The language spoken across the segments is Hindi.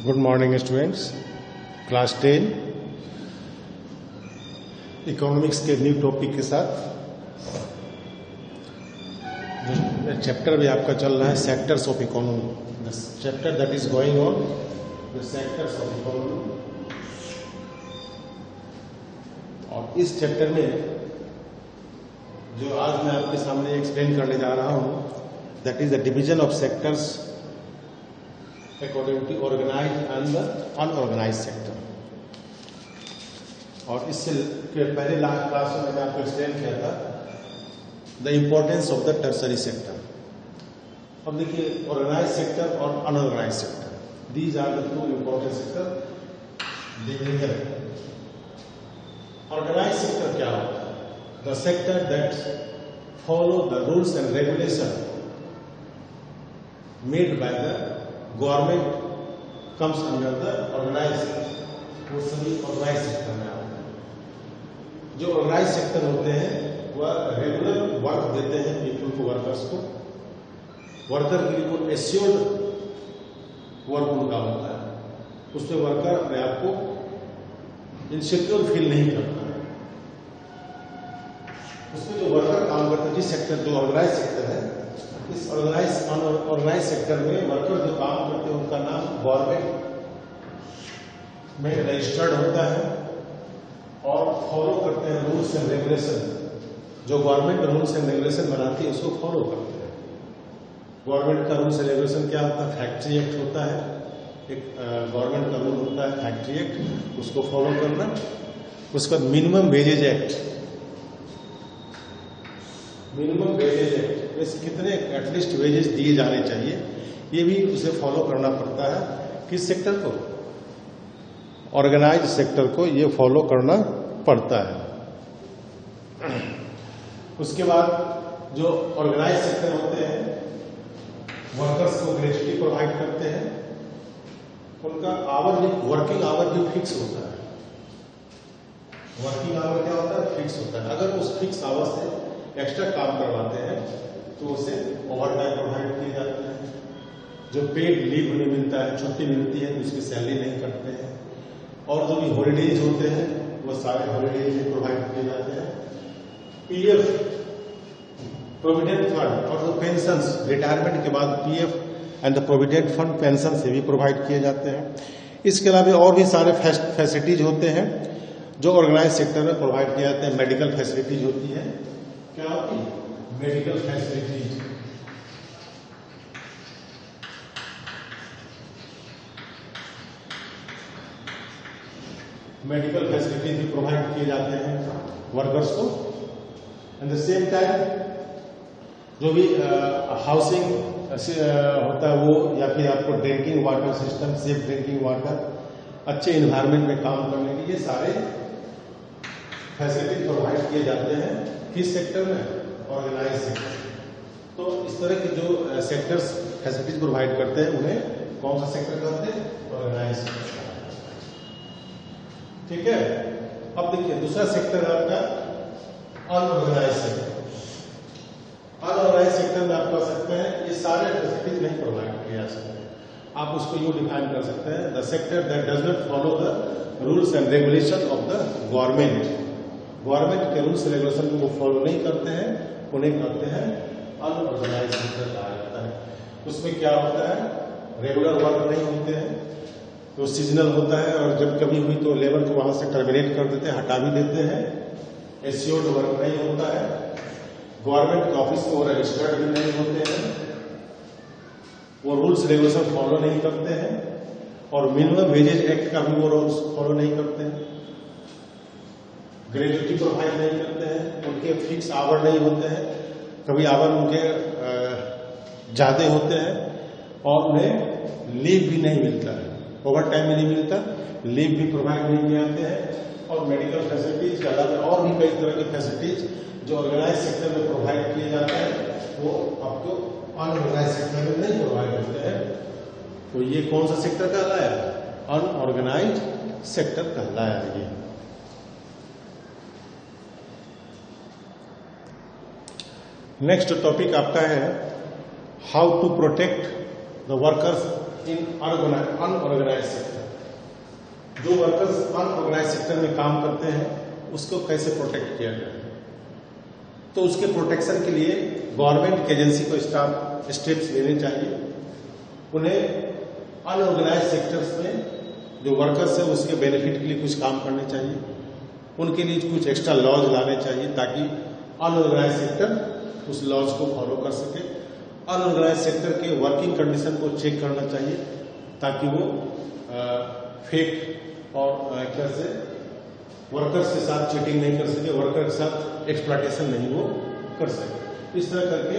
Good morning students, class 10 economics के न्यू टॉपिक के साथ जो चैप्टर भी आपका चल रहा है sectors of economy, the chapter that is going on the sectors of economy. और इस चैप्टर में जो आज मैं आपके सामने एक्सप्लेन करने जा रहा हूं that is the division of sectors according to organised and the unorganised sector. और इससे पहले लास्ट क्लास में मैंने आपको एक्सप्लेन किया था the importance of the tertiary sector. अब देखिए ऑर्गेनाइज्ड सेक्टर और unorganised sector, these are the two important sector division. Organised sector क्या होता है? The sector that follow the rules and regulation made by the government comes under the organised, वो सभी ऑर्गेनाइज्ड सेक्टर में आते हैं। जो ऑर्गेनाइज्ड सेक्टर होते हैं वह रेगुलर वर्क देते हैं पीपल को, वर्कर्स को। वर्कर के लिए कोई एश्योर्ड वर्क उनका होता है, उसमें वर्कर अपने आप को इनसिक्योर फील नहीं करता है। उसमें जो वर्कर काम करते हैं, जिस सेक्टर जो ऑर्गेनाइज्ड सेक्टर है, इस ऑर्गेनाइज्ड सेक्टर में वर्कर जो काम करते हैं उनका नाम गवर्नमेंट में रजिस्टर्ड होता है और फॉलो करते हैं रूल्स एंड रेगुलेशन। जो गवर्नमेंट रूल्स एंड रेगुलेशन बनाती है उसको फॉलो करते हैं। गवर्नमेंट का रूल्स एंड रेगुलेशन क्या होता है? फैक्ट्री एक्ट होता है, एक गवर्नमेंट का रूल होता है फैक्ट्री एक्ट, उसको फॉलो करना। उसके बाद minimum wages act, minimum wages act कितने एटलीस्ट वेजेस दिए जाने चाहिए, ये भी उसे फॉलो करना पड़ता है। किस सेक्टर को? ऑर्गेनाइज्ड सेक्टर को ये फॉलो करना पड़ता है। उसके बाद जो ऑर्गेनाइज्ड सेक्टर होते हैं वर्कर्स को ग्रेजुटी प्रोवाइड करते हैं, उनका आवर भी, वर्किंग आवर भी फिक्स होता है। वर्किंग आवर क्या होता है? फिक्स होता है। अगर उस फिक्स आवर से एक्स्ट्रा काम करवाते हैं तो उसे ओवर टाइम प्रोवाइड किए जाते हैं। जो पेड लीव उन्हें मिलता है, छुट्टी मिलती है, तो उसकी सैलरी नहीं करते हैं। और जो भी हॉलीडेज होते हैं वो सारे हॉलीडेज भी प्रोवाइड किए जाते हैं। पीएफ, प्रोविडेंट फंड, और जो पेंशन रिटायरमेंट के बाद PF and the provident fund pension से भी प्रोवाइड किए जाते हैं। इसके अलावा और भी सारे फैसिलिटीज होते हैं जो ऑर्गेनाइज सेक्टर में प्रोवाइड किए जाते हैं। मेडिकल फैसिलिटीज होती है। क्या होती है? Medical facilities. मेडिकल फैसिलिटीज भी प्रोवाइड किए जाते हैं वर्कर्स को। एट द सेम टाइम जो भी हाउसिंग होता है वो, या फिर आपको drinking water system, safe drinking water, अच्छे इन्वायरमेंट में काम करने के लिए सारे फैसिलिटी प्रोवाइड किए जाते हैं। किस सेक्टर में? Organised sector. तो इस तरह के जो सेक्टर्स फैसिलिटीज प्रोवाइड करते हैं उन्हें कौन सा सेक्टर कहते हैं? Organised sector. ठीक है। अब देखिए दूसरा सेक्टर है आपका अनऑर्गेनाइज्ड सेक्टर। अनऑर्गेनाइज्ड सेक्टर में आप कह सकते हैं ये सारे फैसिलिटीज नहीं प्रोवाइड किए जा सकते। आप उसको यूं डिफाइन कर सकते हैं the sector that does not follow the rules and regulation of the government. Government के रूल्स रेगुलेशन को वो फॉलो नहीं करते हैं, उन्हें कहते हैं अनऑर्गेनाइज्ड सेक्टर कहा जाता है। उसमें क्या होता है? रेगुलर वर्क नहीं होते हैं, तो सीजनल होता है, और जब कभी हुई तो लेबर को वहां से टर्मिनेट कर देते हैं, हटा भी देते हैं। एश्योर्ड वर्क नहीं होता है। गवर्नमेंट के ऑफिस में वो रजिस्टर्ड भी नहीं होते हैं, वो रूल्स रेगुलेशन फॉलो नहीं करते हैं, और मिनिमम वेजेज एक्ट का भी वो रूल्स फॉलो नहीं करते हैं। ग्रेजुटी प्रोवाइड नहीं करते हैं, उनके फिक्स आवर नहीं होते हैं, कभी आवर उनके ज्यादा होते हैं, और उन्हें लीव भी नहीं मिलता है, ओवर टाइम भी नहीं मिलता, लीव भी प्रोवाइड नहीं किए जाते हैं। और मेडिकल फैसिलिटीज के अलावा और भी कई तरह की फैसिलिटीज जो ऑर्गेनाइज सेक्टर में प्रोवाइड किए जाते हैं वो आपको अनऑर्गेनाइज सेक्टर में नहीं प्रोवाइड होते हैं। तो ये कौन सा सेक्टर कहलाया? अनऑर्गेनाइज सेक्टर कहलाया। ये नेक्स्ट टॉपिक आपका है how to protect the workers in unorganised sector. जो वर्कर्स अनऑर्गेनाइज सेक्टर में काम करते हैं उसको कैसे प्रोटेक्ट किया जाए, तो उसके प्रोटेक्शन के लिए गवर्नमेंट एजेंसी को स्टेप्स लेने चाहिए। उन्हें अनऑर्गेनाइज सेक्टर्स में जो वर्कर्स है उसके बेनिफिट के लिए कुछ काम करने चाहिए, उनके लिए कुछ एक्स्ट्रा लॉज लाने चाहिए ताकि अनऑर्गेनाइज सेक्टर उस लॉज को फॉलो कर सके। अनऑर्गेनाइज सेक्टर के वर्किंग कंडीशन को चेक करना चाहिए ताकि वो फेक और कैसे वर्कर्स के साथ चीटिंग नहीं कर सके, वर्कर के साथ एक्सप्लॉयटेशन नहीं वो कर सके। इस तरह करके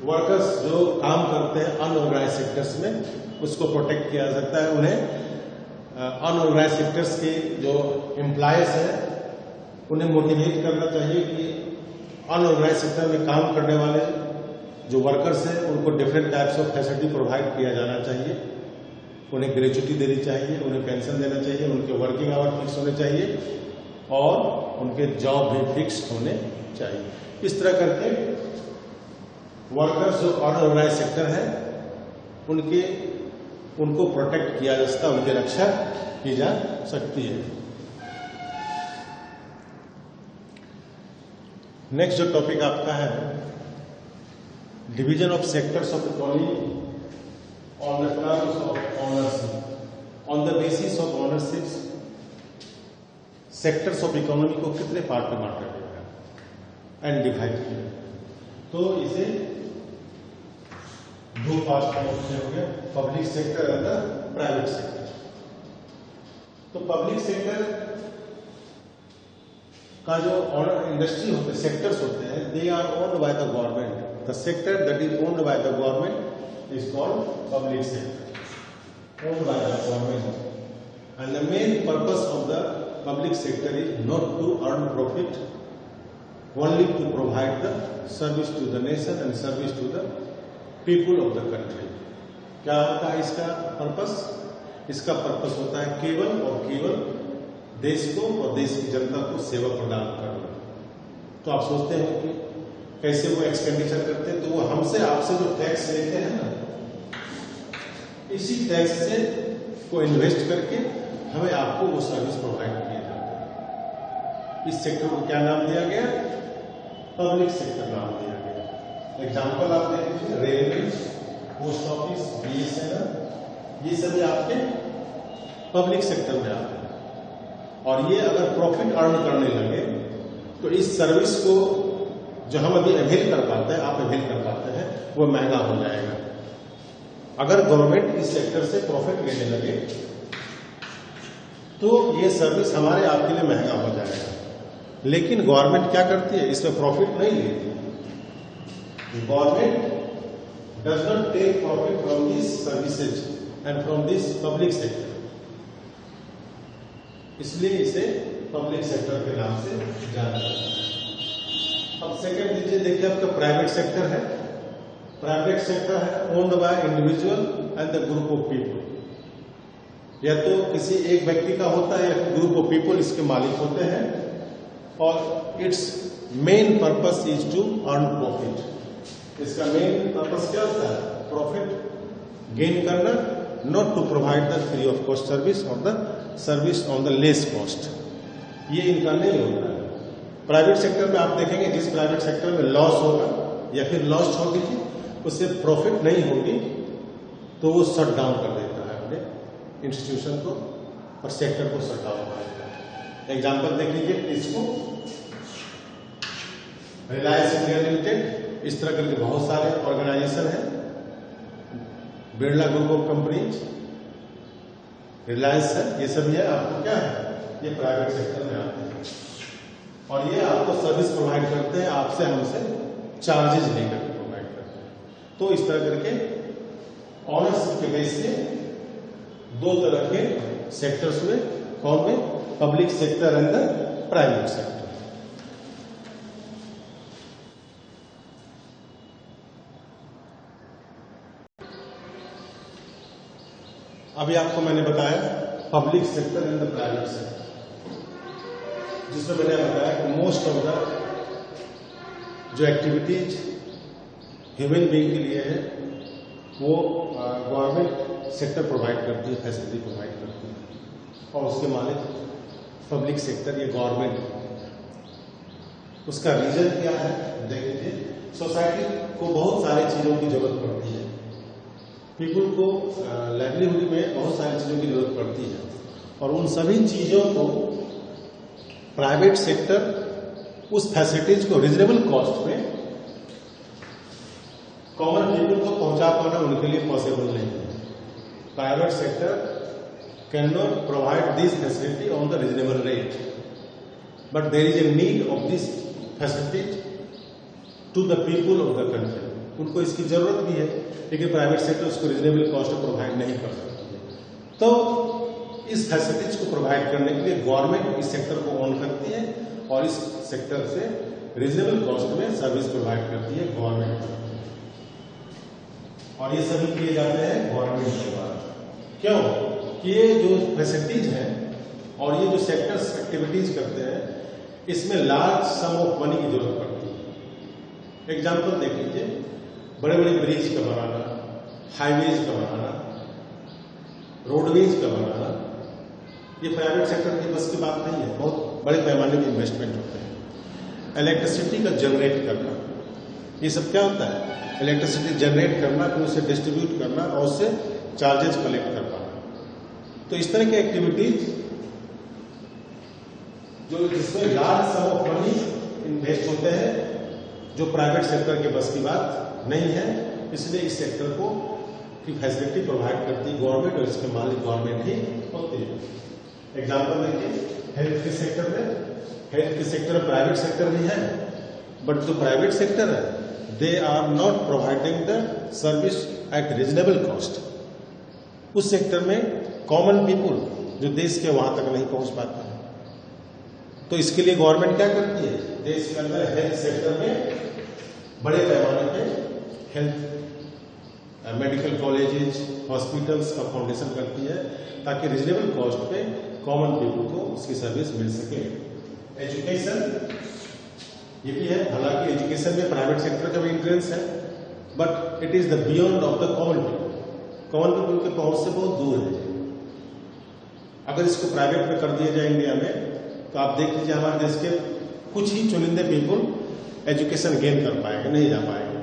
वर्कर्स जो काम करते हैं अनऑर्गेनाइज सेक्टर्स में उसको प्रोटेक्ट किया जा सकता है। उन्हें अनऑर्गेनाइज सेक्टर्स के जो एम्प्लॉयज हैं उन्हें मोटिवेट करना चाहिए कि अनऑर्गेनाइज सेक्टर में काम करने वाले जो वर्कर्स हैं उनको different types of facility provide किया जाना चाहिए। उन्हें ग्रेच्युटी देनी चाहिए, उन्हें पेंशन देना चाहिए, उनके वर्किंग आवर फिक्स होने चाहिए और उनके जॉब भी फिक्स होने चाहिए। इस तरह करके वर्कर्स जो अनऑर्गेनाइज सेक्टर है उनको प्रोटेक्ट किया जा सकता है, उनकी रक्षा की जा सकती है। नेक्स्ट जो टॉपिक आपका है division of sectors of economy on the terms of ownership. On the basis of ownership sectors of economy को कितने पार्ट में बांटा गया है एंड डिवाइड किया, तो इसे दो पार्ट में हो गया, public sector and the private sector. तो पब्लिक सेक्टर का जो इंडस्ट्री होते हैं, सेक्टर्स होते हैं, they are owned by the government. The sector that is owned by the government is called public sector, owned by the government. And the main purpose of the public sector is not to earn profit, only to provide the service to the nation and service to the people of the country. क्या होता है इसका पर्पस? इसका पर्पस होता है केवल और केवल देश को और देश की जनता को सेवा प्रदान करना। तो आप सोचते हैं कि कैसे वो एक्सपेंडिचर करते हैं, तो वो हमसे आपसे जो टैक्स लेते हैं ना, इसी टैक्स से को इन्वेस्ट करके हमें आपको वो सर्विस प्रोवाइड किया जाता है। इस सेक्टर को क्या नाम दिया गया? पब्लिक सेक्टर नाम दिया गया। एग्जाम्पल आप देख लीजिए, रेलवे, पोस्ट ऑफिस, BSNL, ये सभी आपके पब्लिक सेक्टर में आते हैं। और ये अगर प्रॉफिट अर्न करने लगे तो इस सर्विस को जो हम अभी अवेल कर पाते हैं, आप अवेल कर पाते हैं, वो महंगा हो जाएगा। अगर गवर्नमेंट इस सेक्टर से प्रॉफिट लेने लगे तो ये सर्विस हमारे आपके लिए महंगा हो जाएगा। लेकिन गवर्नमेंट क्या करती है? इसमें प्रॉफिट नहीं लेती। Government does not take profit from this services and from this public sector, इसलिए इसे पब्लिक सेक्टर के नाम से जाना जाता है। अब सेकंड दीजिए, देखिए आपका प्राइवेट सेक्टर है। प्राइवेट सेक्टर है owned by individual and the group of people. या तो किसी एक व्यक्ति का होता है या ग्रुप ऑफ पीपल इसके मालिक होते हैं, और its main purpose is to earn profit. इसका मेन पर्पस क्या होता है? प्रॉफिट गेन करना, not to provide the free of cost service और the service on the less cost. ये इनका नहीं होता है। प्राइवेट सेक्टर में आप देखेंगे जिस प्राइवेट सेक्टर में लॉस होगा या फिर लॉस्ट होगी, उससे प्रॉफिट नहीं होगी, तो वो शट डाउन कर देता है अपने इंस्टीट्यूशन को और सेक्टर को शट डाउन कर देता है। एग्जाम्पल देख लीजिए, इसको रिलायंस इंडिया लिमिटेड, इस तरह के बहुत सारे ऑर्गेनाइजेशन है, Birla group of companies, Reliance है, ये सभी है आपको क्या है? ये प्राइवेट सेक्टर में आते हैं और ये आपको सर्विस प्रोवाइड करते हैं, आपसे हमसे चार्जेस लेकर प्रोवाइड करते हैं। तो इस तरह करके ऑनरशिप के बेस पे दो तरह के सेक्टर्स हुए, कौन में? Public sector and the private sector. अभी आपको मैंने बताया public sector and the private sector, जिसमें मैंने बताया कि मोस्ट ऑफ द जो एक्टिविटीज ह्यूमन बीइंग के लिए है वो गवर्नमेंट सेक्टर प्रोवाइड करती है, फैसिलिटी प्रोवाइड करती है, और उसके मालिक पब्लिक सेक्टर या गवर्नमेंट। उसका रीजन क्या है? देख लीजिए, सोसाइटी को बहुत सारी चीजों की जरूरत पड़ती है, पीपुल को लाइवलीहुड में बहुत सारी चीजों की जरूरत पड़ती है, और उन सभी चीजों को प्राइवेट सेक्टर उस फैसिलिटीज को रिजनेबल कॉस्ट में कॉमन पीपुल को पहुंचा पाना उनके लिए पॉसिबल नहीं है। Private sector can not provide this facility on the reasonable rate, but there is a need of this facility to the people of the country. उनको इसकी जरूरत भी है, लेकिन प्राइवेट सेक्टर उसको रिजनेबल कॉस्ट में प्रोवाइड नहीं कर सकती है। तो इस फैसिलिटीज को प्रोवाइड करने के लिए गवर्नमेंट इस सेक्टर को ओन करती है, और इस सेक्टर से रिजनेबल कॉस्ट में सर्विस प्रोवाइड करती है गवर्नमेंट, और ये सभी किए जाते हैं गवर्नमेंट के द्वारा। क्यों? कि ये जो फैसिलिटीज हैं और ये जो सेक्टर्स एक्टिविटीज करते हैं, इसमें लार्ज सम ऑफ मनी की जरूरत पड़ती है। एग्जाम्पल देख लीजिए, बड़े बड़े ब्रिज का बनाना, हाईवेज का बनाना, रोडवेज का बनाना, ये प्राइवेट सेक्टर की बस की बात नहीं है, बहुत बड़े पैमाने के इन्वेस्टमेंट होते हैं। इलेक्ट्रिसिटी का जनरेट करना, ये सब क्या होता है? इलेक्ट्रिसिटी जनरेट करना, फिर उसे डिस्ट्रीब्यूट करना और उससे चार्जेस कलेक्ट कर पाना। तो इस तरह की एक्टिविटीज जो जिसमें large some of money invest होते हैं, जो प्राइवेट सेक्टर के बस की बात नहीं है, इसलिए इस सेक्टर को की फैसिलिटी प्रोवाइड करती गवर्नमेंट, और इसके मालिक गवर्नमेंट ही होती है। एग्जाम्पल देखिए, हेल्थ के सेक्टर में, हेल्थ के सेक्टर प्राइवेट सेक्टर भी है, बट जो प्राइवेट सेक्टर है they are not providing the service at reasonable cost. उस सेक्टर में कॉमन पीपुल जो देश के वहां तक नहीं पहुंच पाते हैं, तो इसके लिए गवर्नमेंट क्या करती है? देश के अंदर हेल्थ सेक्टर में बड़े पैमाने पे हेल्थ मेडिकल कॉलेजेस, हॉस्पिटल्स का फाउंडेशन करती है, ताकि रिजनेबल कॉस्ट पे कॉमन पीपुल को उसकी सर्विस मिल सके। एजुकेशन ये भी है, हालांकि एजुकेशन में प्राइवेट सेक्टर का भी इंफ्लुएंस है, but it is the beyond of the common people. Common people के पहुंच से बहुत दूर है। अगर इसको प्राइवेट में कर दिया जाए इंडिया में, तो आप देख लीजिए हमारे देश के कुछ ही चुनिंदे पीपुल एजुकेशन गेन कर पाएंगे, नहीं जा पाएंगे।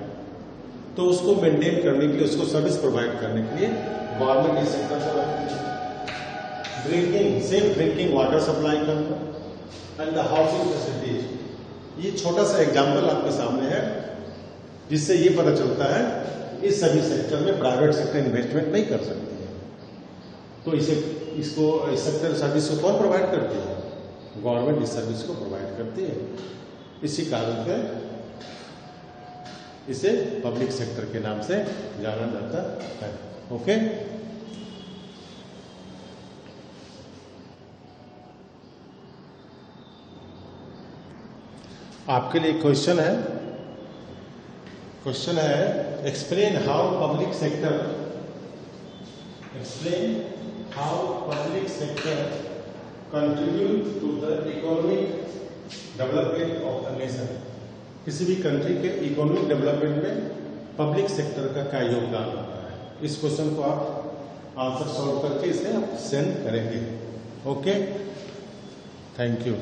तो उसको मेंटेन करने के लिए, उसको सर्विस प्रोवाइड करने के लिए गवर्नमेंट इस सेक्टर को रखती है। Drinking, safe drinking water supply करना एंड द हाउसिंग फैसिलिटीज, ये छोटा सा एग्जाम्पल आपके सामने है, जिससे ये पता चलता है इस सभी सेक्टर में प्राइवेट सेक्टर इन्वेस्टमेंट नहीं कर सकती है। तो इसको इस सेक्टर सर्विस को कौन प्रोवाइड करती है? गवर्नमेंट इस सर्विस को प्रोवाइड करती है। इसी कारण से इसे पब्लिक सेक्टर के नाम से जाना जाता है। ओके, आपके लिए क्वेश्चन है, explain how public sector contribute to the economic development of the nation. किसी भी कंट्री के इकोनॉमिक डेवलपमेंट में पब्लिक सेक्टर का क्या योगदान होता है? इस क्वेश्चन को आप आंसर सॉल्व करके इसे आप सेंड करेंगे। Okay, thank you.